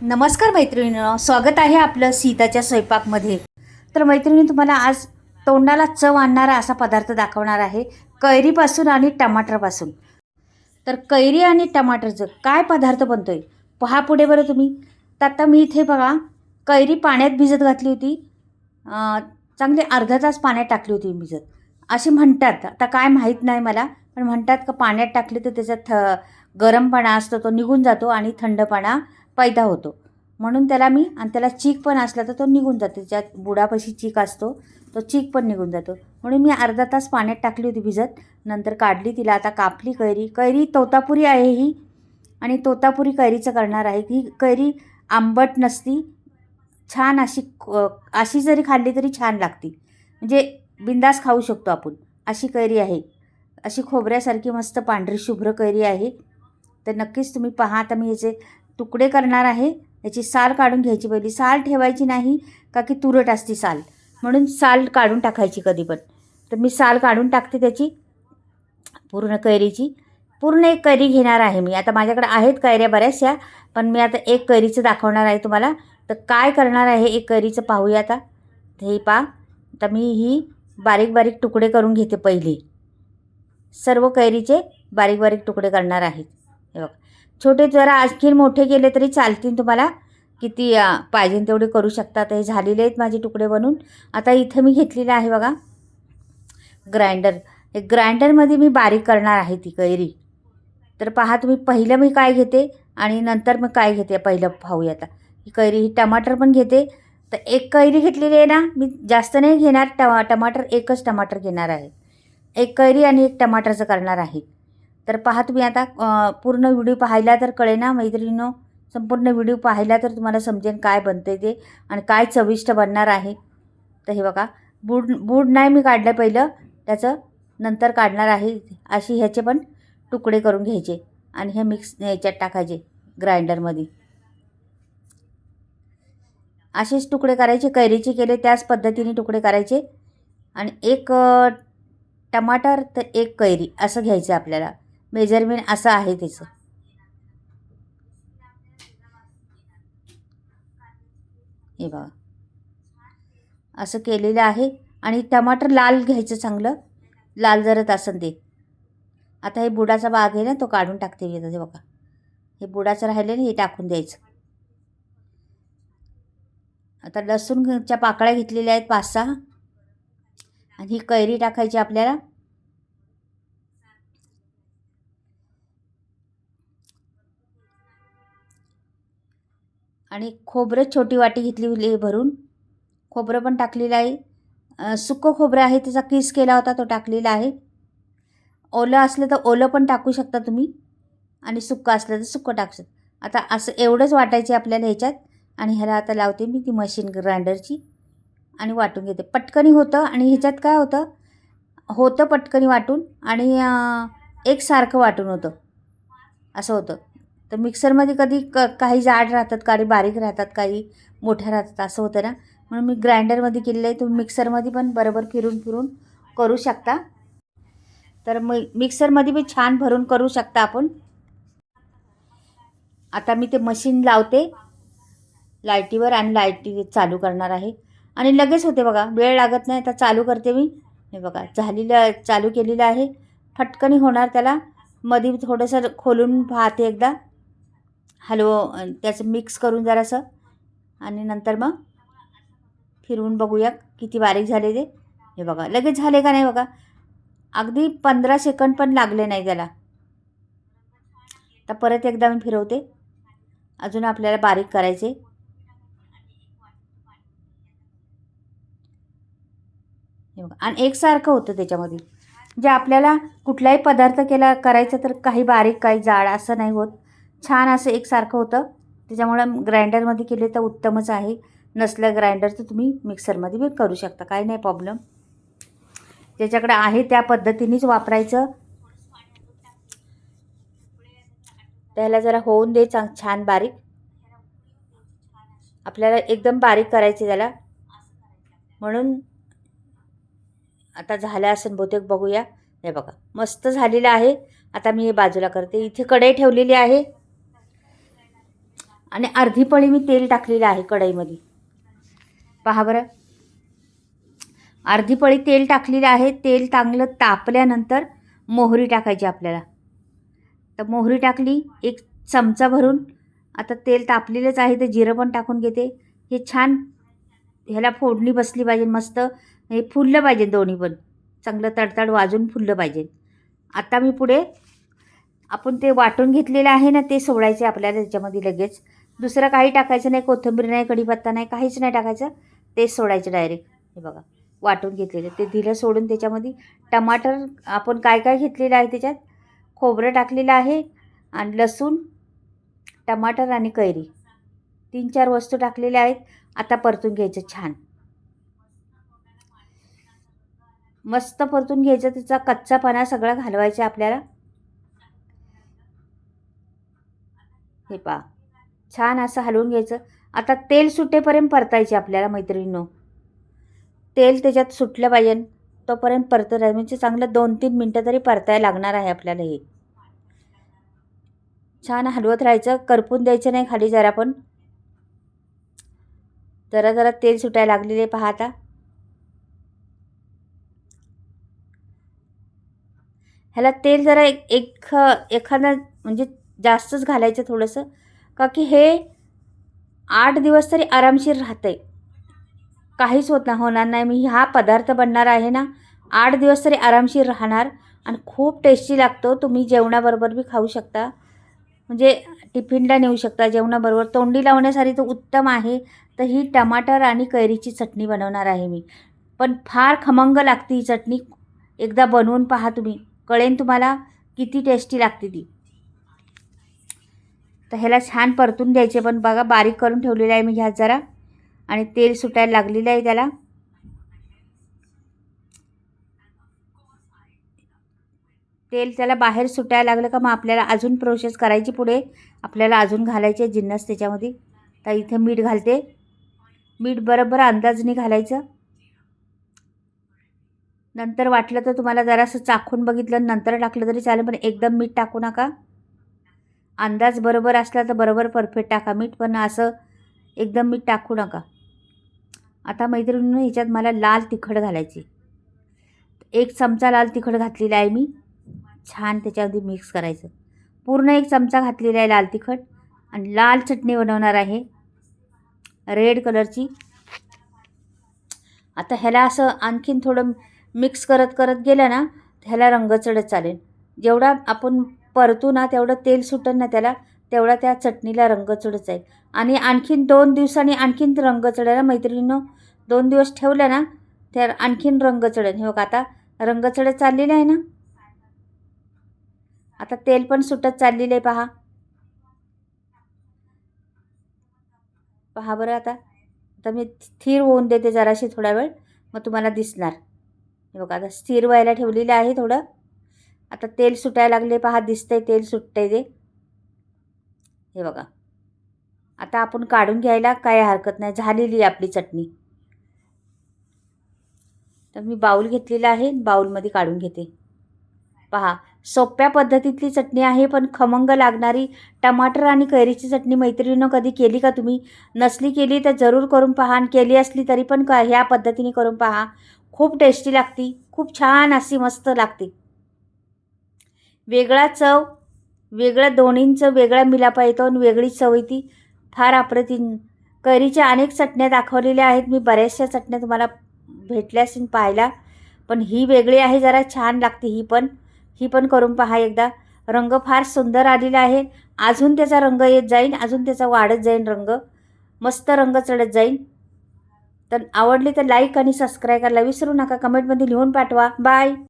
नमस्कार मैत्रिणींनो, स्वागत आहे आपलं सीताच्या स्वयंपाकमध्ये. तर मैत्रिणी, तुम्हाला आज तोंडाला चव आणणारा असा पदार्थ दाखवणार आहे, कैरीपासून आणि टमाटरपासून. तर कैरी आणि टमाटरचं काय पदार्थ बनतोय पहा पुढे बरं तुम्ही. तर आता मी इथे बघा, कैरी पाण्यात भिजत घातली होती. चांगली अर्धा तास पाण्यात टाकली होती भिजत असे म्हणतात. आता काय माहीत नाही मला, पण म्हणतात का पाण्यात टाकले तर त्याचा गरमपणा असतो तो निघून जातो आणि थंडपणा पैदा होतो. म्हणून त्याला मी, आणि त्याला चीक पण असला तर तो निघून जातो, त्याच्यात बुडापाशी चीक असतो तो चीक पण निघून जातो. म्हणून मी अर्धा तास पाण्यात टाकली होती भिजत, नंतर काढली तिला. आता कापली कैरी तोतापुरी आहे ही, आणि तोतापुरी कैरीचं करणार आहे. ही कैरी आंबट नसती, छान अशी जरी खाल्ली तरी छान लागती, म्हणजे बिंदास खाऊ शकतो आपण. अशी कैरी आहे, अशी खोबऱ्यासारखी मस्त पांढरी शुभ्र कैरी आहे. तर नक्कीच तुम्ही पहा. आता मी याचे तुकडे करणार आहे. याची साल काढून घ्यायची. पहिली साल ठेवायची नाही, का की तुरट असते साल, म्हणून साल काढून टाकायची कधी पण. तर मी साल काढून टाकते त्याची पूर्ण कैरीची. पूर्ण एक कैरी घेणार आहे मी. आता माझ्याकडे आहेत कैऱ्या बऱ्याचशा, पण मी आता एक कैरीचं दाखवणार आहे तुम्हाला. तर काय करणार आहे एक कैरीचं पाहूया आता. हे पहा, तर मी ही बारीक बारीक तुकडे करून घेते. पहिले सर्व कैरीचे बारीक बारीक तुकडे करणार आहेत. हे बघा, छोटे जरा आणखीन मोठे केले तरी चालतील, तुम्हाला किती पाहिजे तेवढे करू शकता. तर हे झालेले आहेत माझे तुकडे बनून. आता इथं मी घेतलेलं आहे बघा ग्राइंडर. हे ग्राइंडरमध्ये मी बारीक करणार आहे ती कैरी. तर पहा तुम्ही, पहिलं मी काय घेते आणि नंतर मग काय घेते पहिलं पाहूया. आता ही कैरी, ही टमाटर पण घेते. तर एक कैरी घेतलेली आहे ना मी, जास्त नाही घेणार. टमाटर एकच टमाटर घेणार आहे. एक कैरी आणि एक टमाटरचं करणार आहे. तर पहा तुम्ही आता पूर्ण व्हिडिओ पाहिला तर कळे ना मैत्रिणींनो. संपूर्ण व्हिडिओ पाहिला तर तुम्हाला समजेल काय बनते ते आणि काय चविष्ट बनणार आहे. तर हे बघा, बूड नाही मी काढलं पहिलं, त्याचं नंतर काढणार आहे. अशी ह्याचे पण तुकडे करून घ्यायचे आणि हे मिक्स ह्याच्यात टाकायचे ग्राइंडरमध्ये. असेच तुकडे करायचे. कैरीचे केले त्याच पद्धतीने तुकडे करायचे. आणि एक टमाटर तर एक कैरी असं घ्यायचं आपल्याला. मेजरमेंट असं आहे त्याचं. हे बघा, असं केलेलं आहे. आणि टमाटर लाल घ्यायचं, चांगलं लाल जरत असेल ते. आता हे बुडाचा भाग आहे ना, तो काढून टाकते मी. हे बघा, हे बुडाचं राहिले ना, हे टाकून द्यायचं. आता लसूणच्या पाकळ्या घेतलेल्या आहेत 5-6, आणि ही कैरी टाकायची आपल्याला. आणि खोबरं छोटी वाटी घेतली भरून, खोबरं पण टाकलेलं आहे. सुकं खोबरं आहे, त्याचा किस केला होता तो टाकलेला आहे. ओलं असलं तर ओलं पण टाकू शकता तुम्ही, आणि सुकं असलं तर सुकं टाकू शकता. आता असं एवढंच वाटायचे आपल्याला ह्याच्यात. आणि ह्याला आता लावते मी ती मशीन ग्राइंडरची आणि वाटून घेते. पटकनी होतं. आणि ह्याच्यात काय होतं पटकनी वाटून, आणि एकसारखं वाटून होतं, असं होतं. तर मिक्सरमध्ये कधी काही जाड राहतात, काही बारीक राहतात, काही मोठ्या राहतात, असं होतं ना. म्हणून मी ग्राइंडरमध्ये केलेलं आहे. तुम्ही मिक्सरमध्ये पण बरोबर फिरून फिरून करू शकता. तर मिक्सरमध्ये बी छान भरून करू शकता आपण. आता मी ते मशीन लावते लाईटीवर, आणि लाईटी चालू करणार आहे. आणि लगेच होते बघा, वेळ लागत नाही. आता चालू करते मी. हे बघा, चालू केलेलं आहे. फटकनी होणार त्याला. मध्ये थोडंसं खोलून पाहते एकदा, त्याचं मिक्स करून जरासं, आणि नंतर मग फिरवून बघूया किती बारीक झाले ते. हे बघा, लगेच झाले का नाही बघा, अगदी 15 सेकंड पण लागले नाही त्याला. आता परत एकदा मी फिरवते. अजून आपल्याला बारीक करायचे. हे बघा, आणि एकसारखं होतं त्याच्यामध्ये. जे आपल्याला कुठलाही पदार्थ करायचा तर काही बारीक काही जाड असं नाही होत. छान असं एकसारखं होतं. त्याच्यामुळं ग्राइंडरमध्ये केले तर उत्तमच आहे. नसलं ग्राइंडर तर तुम्ही मिक्सरमध्ये बी करू शकता, काही नाही प्रॉब्लेम. ज्याच्याकडे आहे त्या पद्धतीनेच वापरायचं. त्याला जरा होऊन दे छान बारीक. आपल्याला एकदम बारीक करायचे त्याला, म्हणून आता झालं असेल बहुतेक, बघूया. हे बघा, मस्त झालेलं आहे. आता मी हे बाजूला करते. इथे कढई ठेवलेली आहे. आणि अर्धी पळी मी तेल टाकलेलं आहे कढईमध्ये. पहा बरं, अर्धी पळी तेल टाकलेलं आहे. तेल चांगलं तापल्यानंतर मोहरी टाकायची आपल्याला. तर मोहरी टाकली 1 चमचा भरून. आता तेल तापलेलंच आहे तर जिरं पण टाकून घेते. हे छान ह्याला फोडणी बसली पाहिजे, मस्त हे फुललं पाहिजे, दोन्ही पण चांगलं तडतड वाजून फुललं पाहिजे. आता मी पुढे आपण ते वाटून घेतलेलं आहे ना, ते सोडायचे आपल्याला त्याच्यामध्ये लगेच. दुसरं काही टाकायचं नाही, कोथिंबीर नाही, कढीपत्ता नाही, काहीच नाही टाकायचं. ते सोडायचं डायरेक्ट. हे बघा वाटून घेतलेलं ते दिलं सोडून. त्याच्यामध्ये टमाटर आपण काय काय घेतलेलं आहे, त्याच्यात खोबरं टाकलेलं आहे आणि लसूण, टमाटर आणि कैरी 3-4 वस्तू टाकलेल्या आहेत. आता परतून घ्यायचं छान, मस्त परतून घ्यायचं. त्याचा कच्चापणा सगळा घालवायचा आपल्याला. हे पहा छान असं हलवून घ्यायचं. आता तेल सुटेपर्यंत परतायचे आपल्याला मैत्रिणींनो. तेल त्याच्यात सुटलं पाहिजे तोपर्यंत परतत आहे. म्हणजे चांगलं 2-3 मिनटं तरी परतायला लागणार आहे आपल्याला. हे छान हलवत राहायचं, करपून द्यायचं नाही खाली जरा पण. जरा जरा तेल सुटायला लागलेले पहा. आता ह्याला तेल जरा एखादं म्हणजे जास्तच घालायचं थोडंसं, का की हे 8 दिवस तरी आरामशीर राहतंय, काहीच होणार नाही. मी हा पदार्थ बनणार आहे ना, 8 दिवस तरी आरामशीर राहणार आणि खूप टेस्टी लागतो. तुम्ही जेवणाबरोबर बी खाऊ शकता, म्हणजे टिफिनला नेऊ शकता जेवणाबरोबर. तोंडी लावण्यासाठी तो उत्तम आहे. तर ही टमाटर आणि कैरीची चटणी बनवणार आहे मी, पण फार खमंग लागते ही चटणी. एकदा बनवून पहा तुम्ही, कळेन तुम्हाला किती टेस्टी लागते ती. तर ह्याला छान परतून द्यायचे. पण बघा बारीक करून ठेवलेलं आहे मी ह्यात जरा, आणि तेल सुटायला लागलेलं आहे त्याला. तेल त्याला बाहेर सुटायला लागलं का मग आपल्याला अजून प्रोसेस करायची. पुढे आपल्याला अजून घालायचे जिन्नस त्याच्यामध्ये. तर इथे मीठ घालते. मीठ बरोबर अंदाजने घालायचं. नंतर वाटलं तर तुम्हाला जरासं चाखून बघितलं नंतर टाकलं तरी चालेल, पण एकदम मीठ टाकू नका. अंदाज बरोबर असला तर बरोबर परफेक्ट टाका मीठ, पण असं एकदम मीठ टाकू नका. आता मैत्रिणींनो, ह्याच्यात मला लाल तिखट घालायची. 1 चमचा लाल तिखट घातलेला आहे मी. छान त्याच्यामध्ये मिक्स करायचं. पूर्ण 1 चमचा घातलेला आहे लाल तिखट. आणि लाल चटणी बनवणार आहे रेड कलरची. आता ह्याला असं आणखीन थोडं मिक्स करत करत गेलं ना, ह्याला रंग चढत चालेल. जेवढा आपण परतू ना तेवढं तेल सुटेल ना त्याला, तेवढा त्या चटणीला रंग चढत जाईल. आणि आणखीन 2 दिवसांनी आणखीन रंग चढेल मैत्रिणींनो. 2 दिवस ठेवलं ना तर आणखीन रंग चढेल. हे बघा आता रंग चढत चाललेला आहे ना. आता तेल पण सुटत चाललेलं आहे पहा. पहा बरं. आता मी स्थिर होऊन देते जराशी थोडा वेळ, मग तुम्हाला दिसणार. हे बघा आता स्थिर व्हायला ठेवलेलं आहे थोडं. आता तेल सुटायला लागले पहा, दिसतंय तेल सुटतंय ते. हे बघा आता आपण काढून घ्यायला काय हरकत नाही. झालेली आहे आपली चटणी. तर मी बाऊल घेतलेला आहे, बाऊलमध्ये काढून घेते. पहा सोप्या पद्धतीतली चटणी आहे, पण खमंग लागणारी. टमाटर आणि कैरीची चटणी मैत्रिणीनं कधी केली का तुम्ही? नसली केली तर जरूर करून पहा, आणि केली असली तरी पण ह्या पद्धतीने करून पहा. खूप टेस्टी लागते, खूप छान अशी मस्त लागते. वेगळा चव, वेगळं दोन्हींचं वेगळा मिलापा येतो आणि वेगळी चव येते. फार अप्रतिम. कैरीच्या अनेक चटण्या दाखवलेल्या आहेत मी, बऱ्याचशा चटण्या तुम्हाला भेटल्या असेल पाहायला, पण ही वेगळी आहे, जरा छान लागते ही पण करून पहा एकदा. रंग फार सुंदर आलेला आहे. अजून त्याचा रंग येत जाईल, अजून त्याचा वाढत जाईल रंग, मस्त रंग चढत जाईल. तर आवडली तर लाईक आणि सबस्क्राईब करायला विसरू नका. कमेंटमध्ये लिहून पाठवा. बाय.